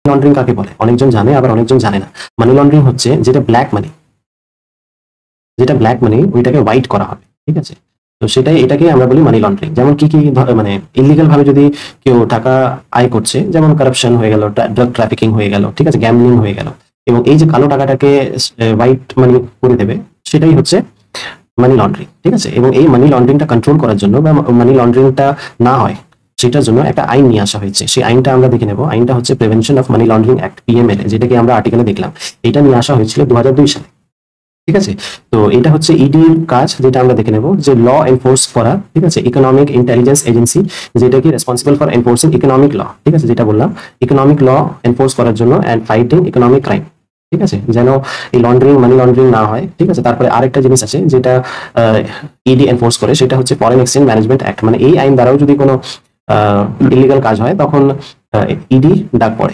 Laundering কাকে বলে অনেকজন জানে, আবার অনেকজন জানে না। মানি লন্ড্রিং হচ্ছে যেটা ব্ল্যাক মানি, ওইটাকে হোয়াইট করা হবে, ঠিক আছে। তো সেটাই, এটাকে আমরা বলি মানি লন্ড্রিং। যেমন কি কি মানে ইলিগাল ভাবে যদি কেউ টাকা আয় করছে, যেমন কারাপশন হয়ে গেল, ড্রাগ ট্রাফিকিং হয়ে গেল, ঠিক আছে, গ্যামলিং হয়ে গেল, এবং এই যে কালো টাকাটাকে হোয়াইট মানি করে দেবে, সেটাই হচ্ছে মানি লন্ড্রিং, ঠিক আছে। এবং এই মানি লন্ড্রিংটা কন্ট্রোল করার জন্য বা মানি লন্ড্রিংটা না হয় সেটার জন্য একটা আইন নিয়ে আসা হয়েছে। সেই আইনটা আমরা দেখে নেব। আইনটা হচ্ছে prevention of money laundering act, PML, যেটাকে আমরা আর্টিকেলে দেখলাম। এটা নিয়ে আসা হয়েছিল 2002 সালে, ঠিক আছে। তো এটা হচ্ছে ইডির কাজ, যেটা আমরা দেখে নেব, যে ল এনফোর্স করা, ঠিক আছে। ইকোনমিক ইন্টেলিজেন্স এজেন্সি, যেটা কি রেসপন্সিবল ফর এনফোর্সিং ইকোনমিক ল, ঠিক আছে, যেটা বললাম ইকোনমিক ল এনফোর্স করার জন্য, অ্যান্ড ফাইটিং ইকোনমিক ক্রাইম, ঠিক আছে, যেন এই মানি লন্ড্রিং না হয়, ঠিক আছে। তারপরে আরেকটা জিনিস আছে যেটা ইডি এনফোর্স করে, সেটা হচ্ছে ফরেন এক্সচেঞ্জ ম্যানেজমেন্ট অ্যাক্ট। মানে এই আইন দ্বারাও যদি কোনো ইলিগাল কাজ হয় তখন ইডি ডাক পড়ে।